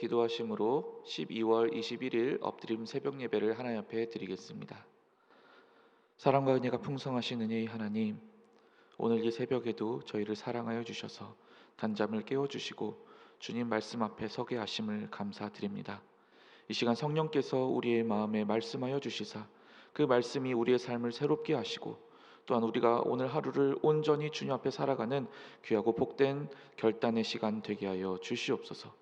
기도하심으로 12월 21일 엎드림 새벽 예배를 하나님 앞에 드리겠습니다. 사랑과 은혜가 풍성하신 은혜의 하나님, 오늘 이 새벽에도 저희를 사랑하여 주셔서 단잠을 깨워주시고 주님 말씀 앞에 서게 하심을 감사드립니다. 이 시간 성령께서 우리의 마음에 말씀하여 주시사 그 말씀이 우리의 삶을 새롭게 하시고 또한 우리가 오늘 하루를 온전히 주님 앞에 살아가는 귀하고 복된 결단의 시간 되게 하여 주시옵소서.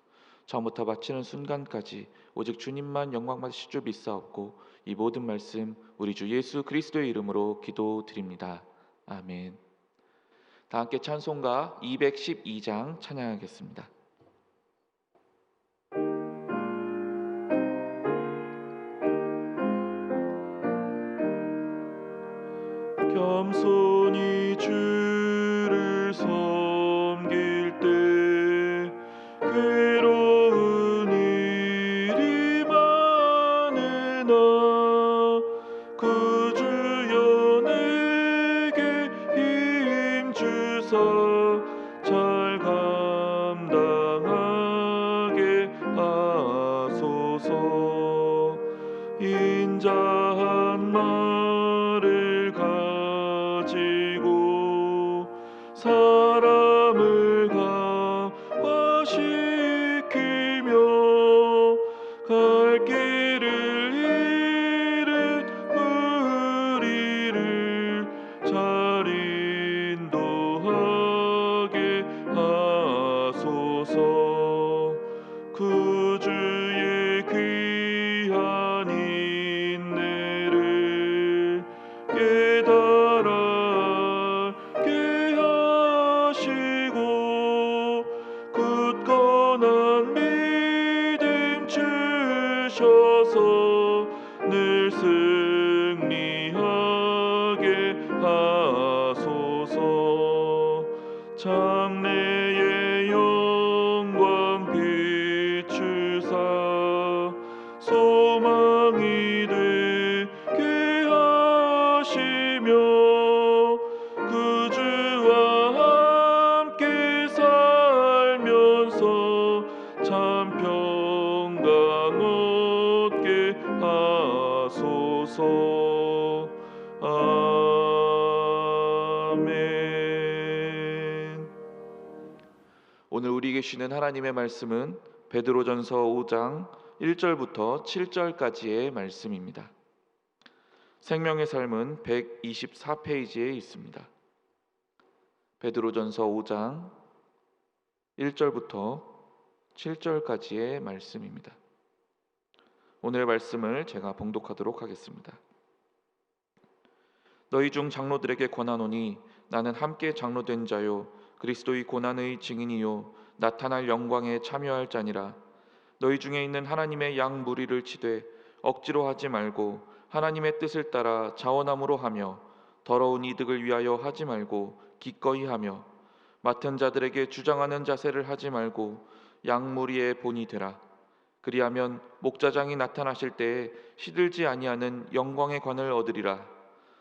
처음부터 마치는 순간까지 오직 주님만 영광 받으실 줄 믿사옵고 이 모든 말씀 우리 주 예수 그리스도의 이름으로 기도드립니다. 아멘. 다 함께 찬송가 212장 찬양하겠습니다. 겸손히 주를 섬길 때 괴로운 일이 많으나 구주여 내게 힘 주사 잘 감당하게 하소서. 인자한 말을 가지고 사람을 감화시키며 갈 길을 잃은 무리를 잘 인도하게 하소서. 구주의 귀한 인내를 깨달아 알게 하시고 굳건한 믿음 주셔서 늘 승리하게 하소서. 장래의 영광 비추사 소망이 되게 하시며 구주와 함께 살면서 참 평강 얻게 하소서. 아멘. 오늘 우리에게 주시는 하나님의 말씀은 베드로전서 5장 1절부터 7절까지의 말씀입니다. 생명의 삶은 124페이지에 있습니다. 베드로전서 5장 1절부터 7절까지의 말씀입니다. 오늘의 말씀을 제가 봉독하도록 하겠습니다. 너희 중 장로들에게 권하노니 나는 함께 장로된 자요 그리스도의 고난의 증인이요 나타날 영광에 참여할 자니라. 너희 중에 있는 하나님의 양 무리를 치되 억지로 하지 말고 하나님의 뜻을 따라 자원함으로 하며 더러운 이득을 위하여 하지 말고 기꺼이 하며 맡은 자들에게 주장하는 자세를 하지 말고 양 무리의 본이 되라. 그리하면 목자장이 나타나실 때에 시들지 아니하는 영광의 관을 얻으리라.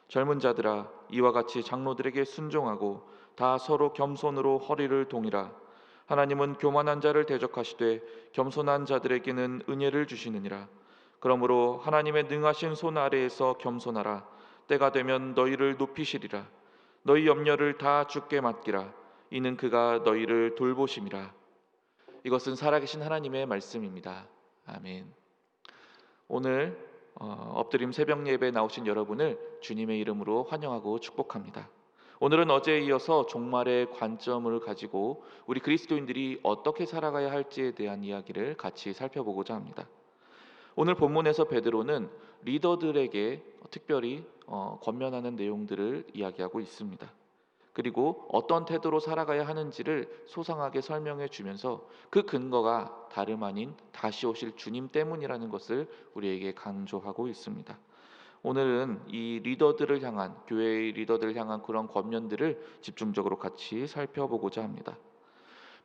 젊은 자들아 이와 같이 장로들에게 순종하고 다 서로 겸손으로 허리를 동이라. 하나님은 교만한 자를 대적하시되 겸손한 자들에게는 은혜를 주시느니라. 그러므로 하나님의 능하신 손 아래에서 겸손하라. 때가 되면 너희를 높이시리라. 너희 염려를 다 주께 맡기라. 이는 그가 너희를 돌보심이라. 이것은 살아계신 하나님의 말씀입니다. 아멘. 오늘 엎드림 새벽 예배에 나오신 여러분을 주님의 이름으로 환영하고 축복합니다. 오늘은 어제에 이어서 종말의 관점을 가지고 우리 그리스도인들이 어떻게 살아가야 할지에 대한 이야기를 같이 살펴보고자 합니다. 오늘 본문에서 베드로는 리더들에게 특별히 권면하는 내용들을 이야기하고 있습니다. 그리고 어떤 태도로 살아가야 하는지를 소상하게 설명해 주면서 그 근거가 다름 아닌 다시 오실 주님 때문이라는 것을 우리에게 강조하고 있습니다. 오늘은 이 리더들을 향한, 교회의 리더들을 향한 그런 권면들을 집중적으로 같이 살펴보고자 합니다.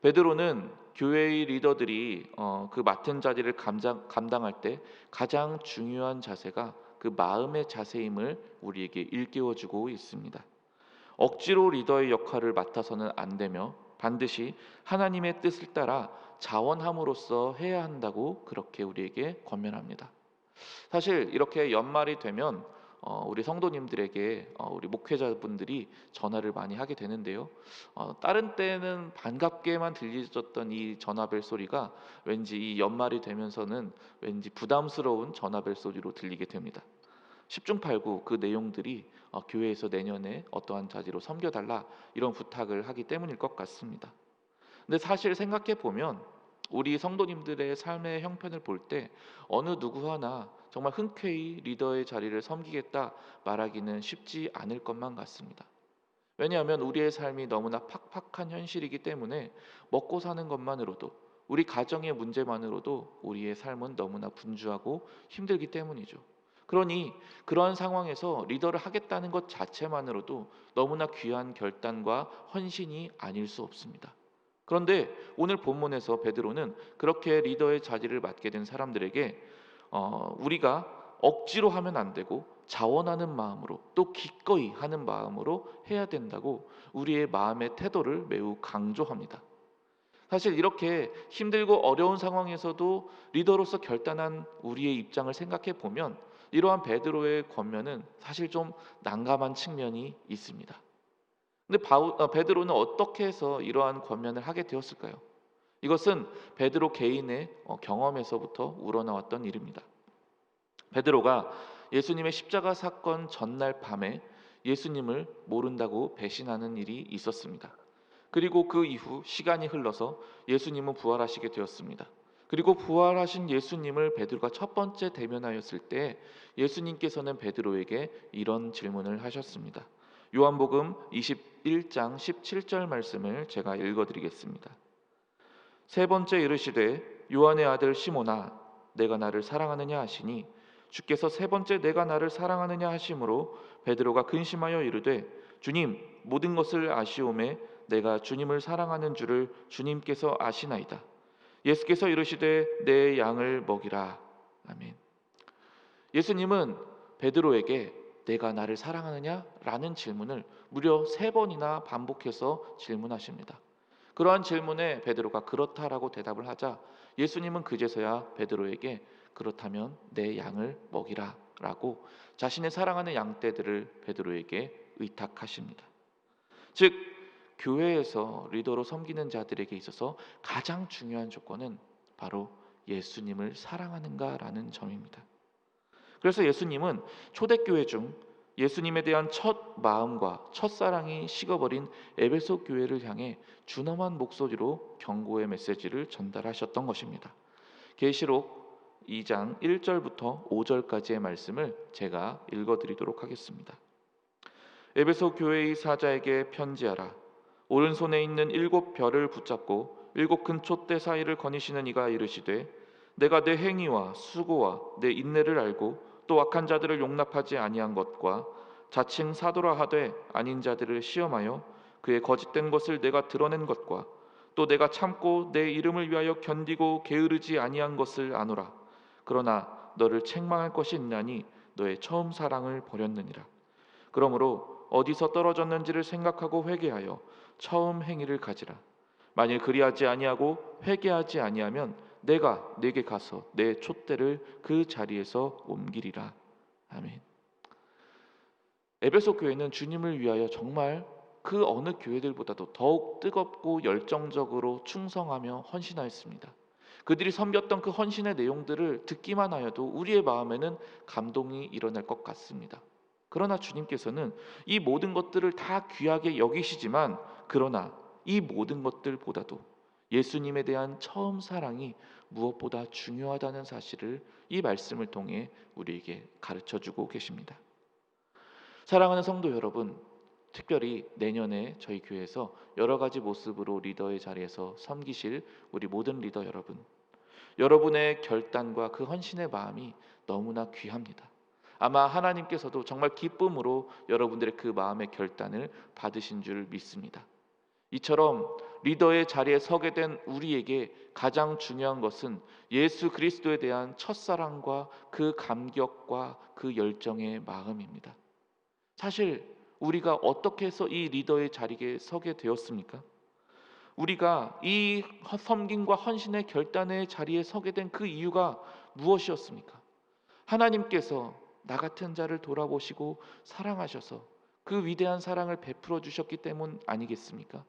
베드로는 교회의 리더들이 그 맡은 자리를 감당할 때 가장 중요한 자세가 그 마음의 자세임을 우리에게 일깨워주고 있습니다. 억지로 리더의 역할을 맡아서는 안 되며 반드시 하나님의 뜻을 따라 자원함으로써 해야 한다고 그렇게 우리에게 권면합니다. 사실 이렇게 연말이 되면 우리 성도님들에게 우리 목회자분들이 전화를 많이 하게 되는데요. 다른 때는 반갑게만 들리셨던 이 전화벨 소리가 왠지 이 연말이 되면서는 왠지 부담스러운 전화벨 소리로 들리게 됩니다. 10중 8구 그 내용들이 교회에서 내년에 어떠한 자리로 섬겨달라 이런 부탁을 하기 때문일 것 같습니다. 근데 사실 생각해 보면 우리 성도님들의 삶의 형편을 볼 때 어느 누구 하나 정말 흔쾌히 리더의 자리를 섬기겠다 말하기는 쉽지 않을 것만 같습니다. 왜냐하면 우리의 삶이 너무나 팍팍한 현실이기 때문에 먹고 사는 것만으로도, 우리 가정의 문제만으로도 우리의 삶은 너무나 분주하고 힘들기 때문이죠. 그러니 그러한 상황에서 리더를 하겠다는 것 자체만으로도 너무나 귀한 결단과 헌신이 아닐 수 없습니다. 그런데 오늘 본문에서 베드로는 그렇게 리더의 자리를 맡게 된 사람들에게 우리가 억지로 하면 안 되고 자원하는 마음으로, 또 기꺼이 하는 마음으로 해야 된다고 우리의 마음의 태도를 매우 강조합니다. 사실 이렇게 힘들고 어려운 상황에서도 리더로서 결단한 우리의 입장을 생각해 보면 이러한 베드로의 권면은 사실 좀 난감한 측면이 있습니다. 근데 베드로는 어떻게 해서 이러한 권면을 하게 되었을까요? 이것은 베드로 개인의 경험에서부터 우러나왔던 일입니다. 베드로가 예수님의 십자가 사건 전날 밤에 예수님을 모른다고 배신하는 일이 있었습니다. 그리고 그 이후 시간이 흘러서 예수님은 부활하시게 되었습니다. 그리고 부활하신 예수님을 베드로가 첫 번째 대면하였을 때 예수님께서는 베드로에게 이런 질문을 하셨습니다. 요한복음 21장 17절 말씀을 제가 읽어드리겠습니다. 세 번째 이르시되 요한의 아들 시몬아 내가 나를 사랑하느냐 하시니 주께서 세 번째 내가 나를 사랑하느냐 하심으로 베드로가 근심하여 이르되 주님 모든 것을 아시오매 내가 주님을 사랑하는 줄을 주님께서 아시나이다. 예수께서 이르시되 내 양을 먹이라. 아멘. 예수님은 베드로에게 내가 나를 사랑하느냐? 라는 질문을 무려 3번이나 반복해서 질문하십니다. 그러한 질문에 베드로가 그렇다라고 대답을 하자 예수님은 그제서야 베드로에게 그렇다면 내 양을 먹이라 라고 자신의 사랑하는 양떼들을 베드로에게 의탁하십니다. 즉 교회에서 리더로 섬기는 자들에게 있어서 가장 중요한 조건은 바로 예수님을 사랑하는가라는 점입니다. 그래서 예수님은 초대교회 중 예수님에 대한 첫 마음과 첫사랑이 식어버린 에베소 교회를 향해 준엄한 목소리로 경고의 메시지를 전달하셨던 것입니다. 계시록 2장 1절부터 5절까지의 말씀을 제가 읽어드리도록 하겠습니다. 에베소 교회의 사자에게 편지하라. 오른손에 있는 7 별을 붙잡고 7 큰 촛대 사이를 거니시는 이가 이르시되 내가 내 행위와 수고와 내 인내를 알고 또 악한 자들을 용납하지 아니한 것과 자칭 사도라 하되 아닌 자들을 시험하여 그의 거짓된 것을 내가 드러낸 것과 또 내가 참고 내 이름을 위하여 견디고 게으르지 아니한 것을 아노라. 그러나 너를 책망할 것이 있나니 너의 처음 사랑을 버렸느니라. 그러므로 어디서 떨어졌는지를 생각하고 회개하여 처음 행위를 가지라. 만일 그리하지 아니하고 회개하지 아니하면 내가 네게 가서 내 촛대를 그 자리에서 옮기리라. 아멘. 에베소 교회는 주님을 위하여 정말 그 어느 교회들보다도 더욱 뜨겁고 열정적으로 충성하며 헌신하였습니다. 그들이 섬겼던 그 헌신의 내용들을 듣기만 하여도 우리의 마음에는 감동이 일어날 것 같습니다. 그러나 주님께서는 이 모든 것들을 다 귀하게 여기시지만 그러나 이 모든 것들보다도 예수님에 대한 처음 사랑이 무엇보다 중요하다는 사실을 이 말씀을 통해 우리에게 가르쳐주고 계십니다. 사랑하는 성도 여러분, 특별히 내년에 저희 교회에서 여러 가지 모습으로 리더의 자리에서 섬기실 우리 모든 리더 여러분, 여러분의 결단과 그 헌신의 마음이 너무나 귀합니다. 아마 하나님께서도 정말 기쁨으로 여러분들의 그 마음의 결단을 받으신 줄 믿습니다. 이처럼 리더의 자리에 서게 된 우리에게 가장 중요한 것은 예수 그리스도에 대한 첫사랑과 그 감격과 그 열정의 마음입니다. 사실 우리가 어떻게 해서 이 리더의 자리에 서게 되었습니까? 우리가 이 섬김과 헌신의 결단의 자리에 서게 된 그 이유가 무엇이었습니까? 하나님께서 나 같은 자를 돌아보시고 사랑하셔서 그 위대한 사랑을 베풀어 주셨기 때문 아니겠습니까?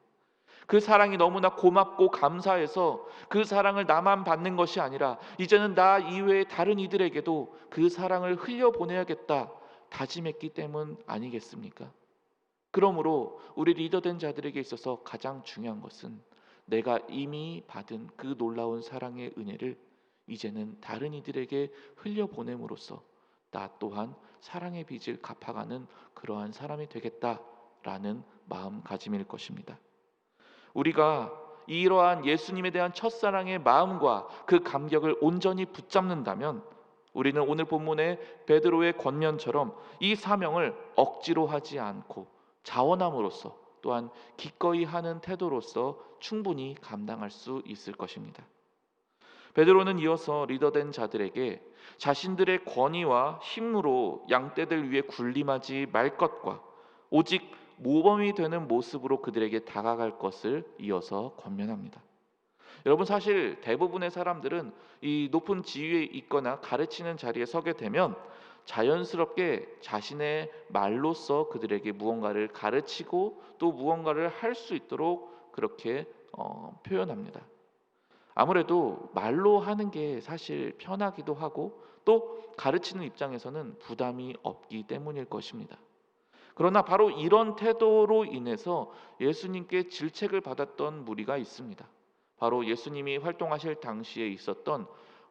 그 사랑이 너무나 고맙고 감사해서 그 사랑을 나만 받는 것이 아니라 이제는 나 이외의 다른 이들에게도 그 사랑을 흘려보내야겠다 다짐했기 때문 아니겠습니까? 그러므로 우리 리더된 자들에게 있어서 가장 중요한 것은 내가 이미 받은 그 놀라운 사랑의 은혜를 이제는 다른 이들에게 흘려보냄으로써 나 또한 사랑의 빚을 갚아가는 그러한 사람이 되겠다라는 마음가짐일 것입니다. 우리가 이러한 예수님에 대한 첫사랑의 마음과 그 감격을 온전히 붙잡는다면 우리는 오늘 본문의 베드로의 권면처럼 이 사명을 억지로 하지 않고 자원함으로써 또한 기꺼이 하는 태도로서 충분히 감당할 수 있을 것입니다. 베드로는 이어서 리더된 자들에게 자신들의 권위와 힘으로 양떼들 위에 군림하지 말 것과 오직 모범이 되는 모습으로 그들에게 다가갈 것을 이어서 권면합니다. 여러분, 사실 대부분의 사람들은 이 높은 지위에 있거나 가르치는 자리에 서게 되면 자연스럽게 자신의 말로써 그들에게 무언가를 가르치고 또 무언가를 할 수 있도록 그렇게 표현합니다. 아무래도 말로 하는 게 사실 편하기도 하고 또 가르치는 입장에서는 부담이 없기 때문일 것입니다. 그러나 바로 이런 태도로 인해서 예수님께 질책을 받았던 무리가 있습니다. 바로 예수님이 활동하실 당시에 있었던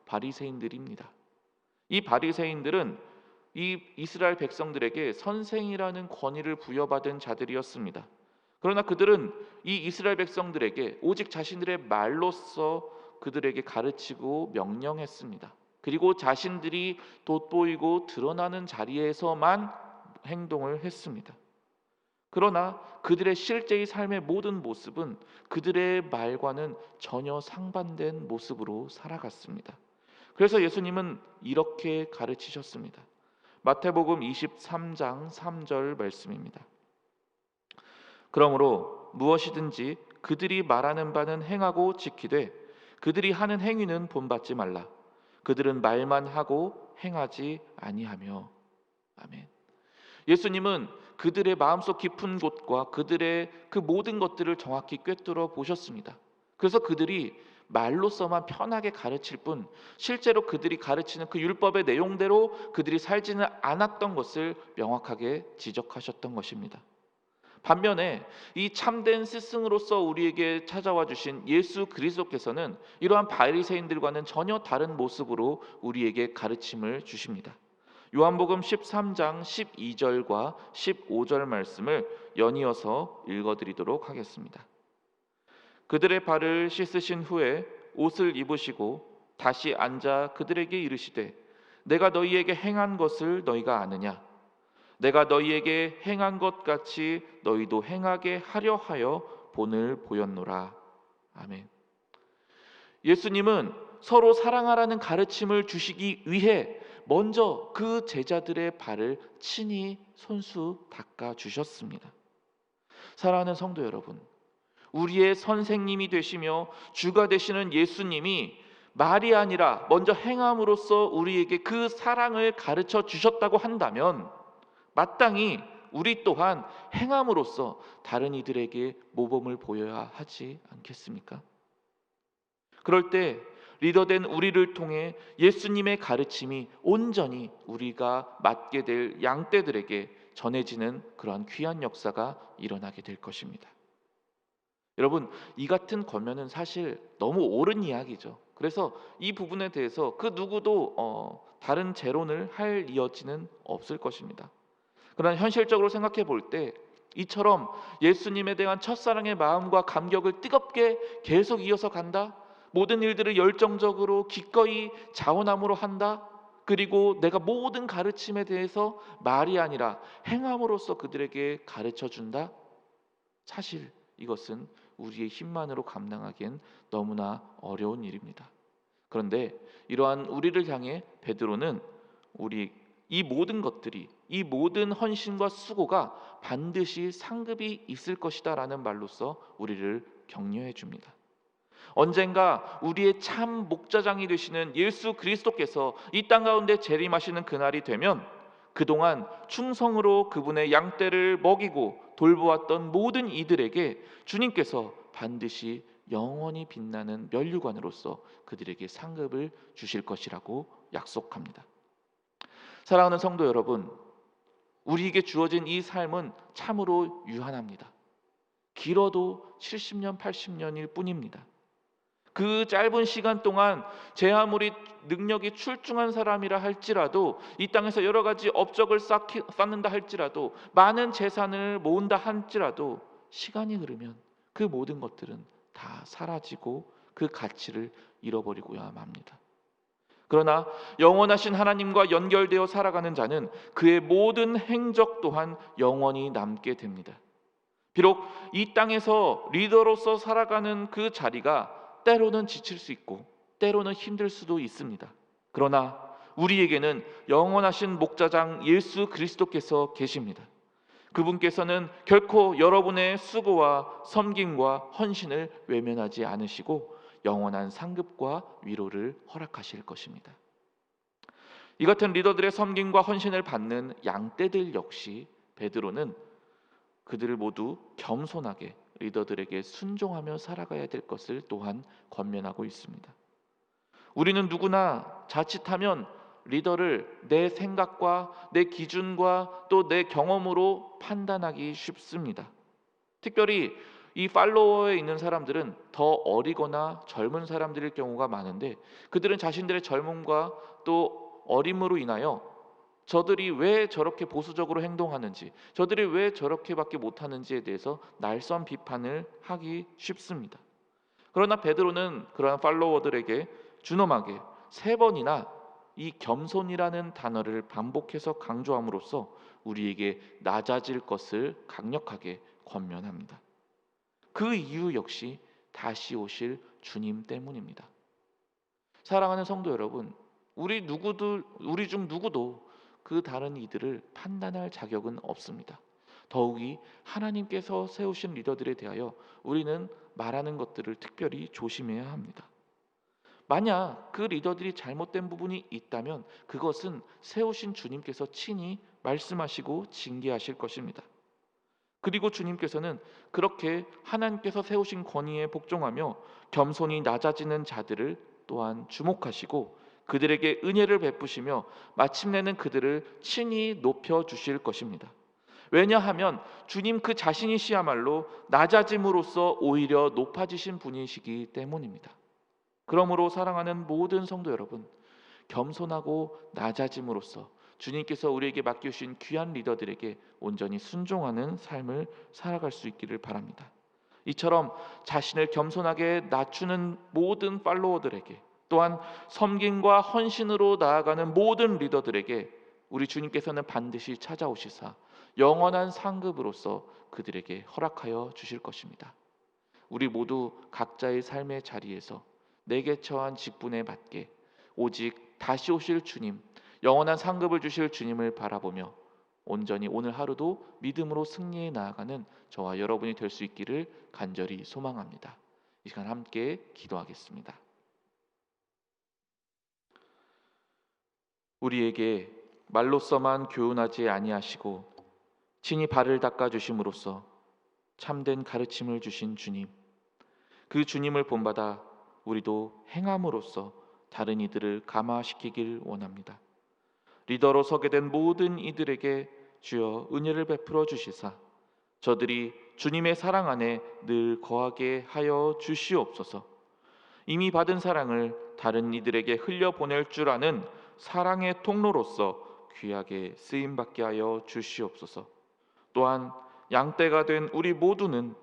바리새인들입니다. 이 바리새인들은 이 이스라엘 백성들에게 선생이라는 권위를 부여받은 자들이었습니다. 그러나 그들은 이 이스라엘 백성들에게 오직 자신들의 말로써 그들에게 가르치고 명령했습니다. 그리고 자신들이 돋보이고 드러나는 자리에서만 행동을 했습니다. 그러나 그들의 실제의 삶의 모든 모습은 그들의 말과는 전혀 상반된 모습으로 살아갔습니다. 그래서 예수님은 이렇게 가르치셨습니다. 마태복음 23장 3절 말씀입니다. 그러므로 무엇이든지 그들이 말하는 바는 행하고 지키되 그들이 하는 행위는 본받지 말라. 그들은 말만 하고 행하지 아니하며. 아멘. 예수님은 그들의 마음속 깊은 곳과 그들의 그 모든 것들을 정확히 꿰뚫어 보셨습니다. 그래서 그들이 말로서만 편하게 가르칠 뿐 실제로 그들이 가르치는 그 율법의 내용대로 그들이 살지는 않았던 것을 명확하게 지적하셨던 것입니다. 반면에 이 참된 스승으로서 우리에게 찾아와 주신 예수 그리스도께서는 이러한 바리새인들과는 전혀 다른 모습으로 우리에게 가르침을 주십니다. 요한복음 13장 12절과 15절 말씀을 연이어서 읽어드리도록 하겠습니다. 그들의 발을 씻으신 후에 옷을 입으시고 다시 앉아 그들에게 이르시되 내가 너희에게 행한 것을 너희가 아느냐? 내가 너희에게 행한 것 같이 너희도 행하게 하려 하여 본을 보였노라. 아멘. 예수님은 서로 사랑하라는 가르침을 주시기 위해 먼저 그 제자들의 발을 친히 손수 닦아 주셨습니다. 사랑하는 성도 여러분, 우리의 선생님이 되시며 주가 되시는 예수님이 말이 아니라 먼저 행함으로써 우리에게 그 사랑을 가르쳐 주셨다고 한다면 마땅히 우리 또한 행함으로써 다른 이들에게 모범을 보여야 하지 않겠습니까? 그럴 때 리더된 우리를 통해 예수님의 가르침이 온전히 우리가 맡게 될 양떼들에게 전해지는 그러한 귀한 역사가 일어나게 될 것입니다. 여러분, 이 같은 권면은 사실 너무 옳은 이야기죠. 그래서 이 부분에 대해서 그 누구도 다른 재론을 할 여지는 없을 것입니다. 그러나 현실적으로 생각해 볼 때 이처럼 예수님에 대한 첫사랑의 마음과 감격을 뜨겁게 계속 이어서 간다. 모든 일들을 열정적으로 기꺼이 자원함으로 한다. 그리고 내가 모든 가르침에 대해서 말이 아니라 행함으로써 그들에게 가르쳐 준다. 사실 이것은 우리의 힘만으로 감당하기엔 너무나 어려운 일입니다. 그런데 이러한 우리를 향해 베드로는 우리 이 모든 것들이 이 모든 헌신과 수고가 반드시 상급이 있을 것이다라는 말로써 우리를 격려해 줍니다. 언젠가 우리의 참 목자장이 되시는 예수 그리스도께서 이 땅 가운데 재림하시는 그날이 되면 그동안 충성으로 그분의 양떼를 먹이고 돌보았던 모든 이들에게 주님께서 반드시 영원히 빛나는 면류관으로서 그들에게 상급을 주실 것이라고 약속합니다. 사랑하는 성도 여러분, 우리에게 주어진 이 삶은 참으로 유한합니다. 길어도 70년, 80년일 뿐입니다. 그 짧은 시간 동안 제 아무리 능력이 출중한 사람이라 할지라도, 이 땅에서 여러 가지 업적을 쌓는다 할지라도, 많은 재산을 모은다 할지라도 시간이 흐르면 그 모든 것들은 다 사라지고 그 가치를 잃어버리고야 맙니다. 그러나 영원하신 하나님과 연결되어 살아가는 자는 그의 모든 행적 또한 영원히 남게 됩니다. 비록 이 땅에서 리더로서 살아가는 그 자리가 때로는 지칠 수 있고 때로는 힘들 수도 있습니다. 그러나 우리에게는 영원하신 목자장 예수 그리스도께서 계십니다. 그분께서는 결코 여러분의 수고와 섬김과 헌신을 외면하지 않으시고 영원한 상급과 위로를 허락하실 것입니다. 이 같은 리더들의 섬김과 헌신을 받는 양떼들 역시 베드로는 그들을 모두 겸손하게 리더들에게 순종하며 살아가야 될 것을 또한 권면하고 있습니다. 우리는 누구나 자칫하면 리더를 내 생각과 내 기준과 또 내 경험으로 판단하기 쉽습니다. 특별히 이 팔로워에 있는 사람들은 더 어리거나 젊은 사람들일 경우가 많은데, 그들은 자신들의 젊음과 또 어림으로 인하여 저들이 왜 저렇게 보수적으로 행동하는지, 저들이 왜 저렇게밖에 못하는지에 대해서 날선 비판을 하기 쉽습니다. 그러나 베드로는 그러한 팔로워들에게 준엄하게 3번이나 이 겸손이라는 단어를 반복해서 강조함으로써 우리에게 낮아질 것을 강력하게 권면합니다. 그 이유 역시 다시 오실 주님 때문입니다. 사랑하는 성도 여러분, 우리 중 누구도 그 다른 이들을 판단할 자격은 없습니다. 더욱이 하나님께서 세우신 리더들에 대하여 우리는 말하는 것들을 특별히 조심해야 합니다. 만약 그 리더들이 잘못된 부분이 있다면 그것은 세우신 주님께서 친히 말씀하시고 징계하실 것입니다. 그리고 주님께서는 그렇게 하나님께서 세우신 권위에 복종하며 겸손히 낮아지는 자들을 또한 주목하시고 그들에게 은혜를 베푸시며 마침내는 그들을 친히 높여주실 것입니다. 왜냐하면 주님 그 자신이시야말로 낮아짐으로써 오히려 높아지신 분이시기 때문입니다. 그러므로 사랑하는 모든 성도 여러분, 겸손하고 낮아짐으로써 주님께서 우리에게 맡겨주신 귀한 리더들에게 온전히 순종하는 삶을 살아갈 수 있기를 바랍니다. 이처럼 자신을 겸손하게 낮추는 모든 팔로워들에게, 또한 섬김과 헌신으로 나아가는 모든 리더들에게 우리 주님께서는 반드시 찾아오시사 영원한 상급으로서 그들에게 허락하여 주실 것입니다. 우리 모두 각자의 삶의 자리에서 내게 처한 직분에 맞게 오직 다시 오실 주님, 영원한 상급을 주실 주님을 바라보며 온전히 오늘 하루도 믿음으로 승리해 나아가는 저와 여러분이 될 수 있기를 간절히 소망합니다. 이 시간 함께 기도하겠습니다. 우리에게 말로서만 교훈하지 아니하시고 친히 발을 닦아 주심으로써 참된 가르침을 주신 주님, 그 주님을 본받아 우리도 행함으로써 다른 이들을 감화시키길 원합니다. 리더로 서게 된 모든 이들에게 주여 은혜를 베풀어 주시사 저들이 주님의 사랑 안에 늘 거하게 하여 주시옵소서. 이미 받은 사랑을 다른 이들에게 흘려보낼 줄 아는 사랑의 통로로서 귀하게 쓰임받게 하여 주시옵소서. 또한 양떼가 된 우리 모두는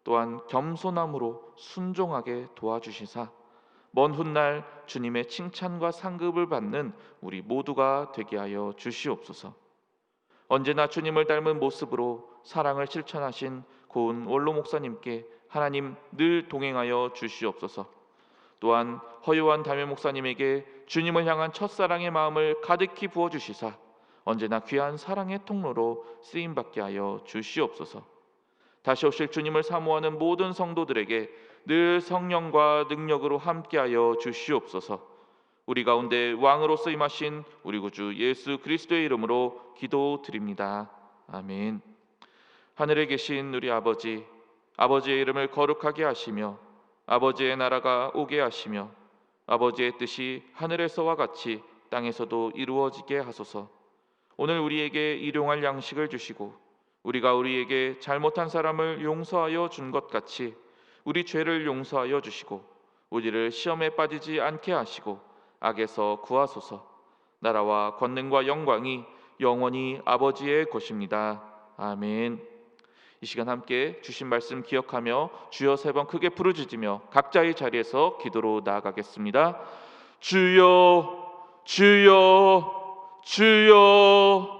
또한 겸손함으로 순종하게 도와주시사 먼 훗날 주님의 칭찬과 상급을 받는 우리 모두가 되게 하여 주시옵소서. 언제나 주님을 닮은 모습으로 사랑을 실천하신 고은 원로 목사님께 하나님 늘 동행하여 주시옵소서. 또한 허요한 담임 목사님에게 주님을 향한 첫사랑의 마음을 가득히 부어주시사 언제나 귀한 사랑의 통로로 쓰임받게 하여 주시옵소서. 다시 오실 주님을 사모하는 모든 성도들에게 늘 성령과 능력으로 함께하여 주시옵소서. 우리 가운데 왕으로서 임하신 우리 구주 예수 그리스도의 이름으로 기도드립니다. 아멘. 하늘에 계신 우리 아버지, 아버지의 이름을 거룩하게 하시며 아버지의 나라가 오게 하시며 아버지의 뜻이 하늘에서와 같이 땅에서도 이루어지게 하소서. 오늘 우리에게 일용할 양식을 주시고 우리가 우리에게 잘못한 사람을 용서하여 준 것 같이 우리 죄를 용서하여 주시고 우리를 시험에 빠지지 않게 하시고 악에서 구하소서. 나라와 권능과 영광이 영원히 아버지의 것입니다. 아멘. 이 시간 함께 주신 말씀 기억하며 주여 세 번 크게 부르짖으며 각자의 자리에서 기도로 나아가겠습니다. 주여, 주여, 주여.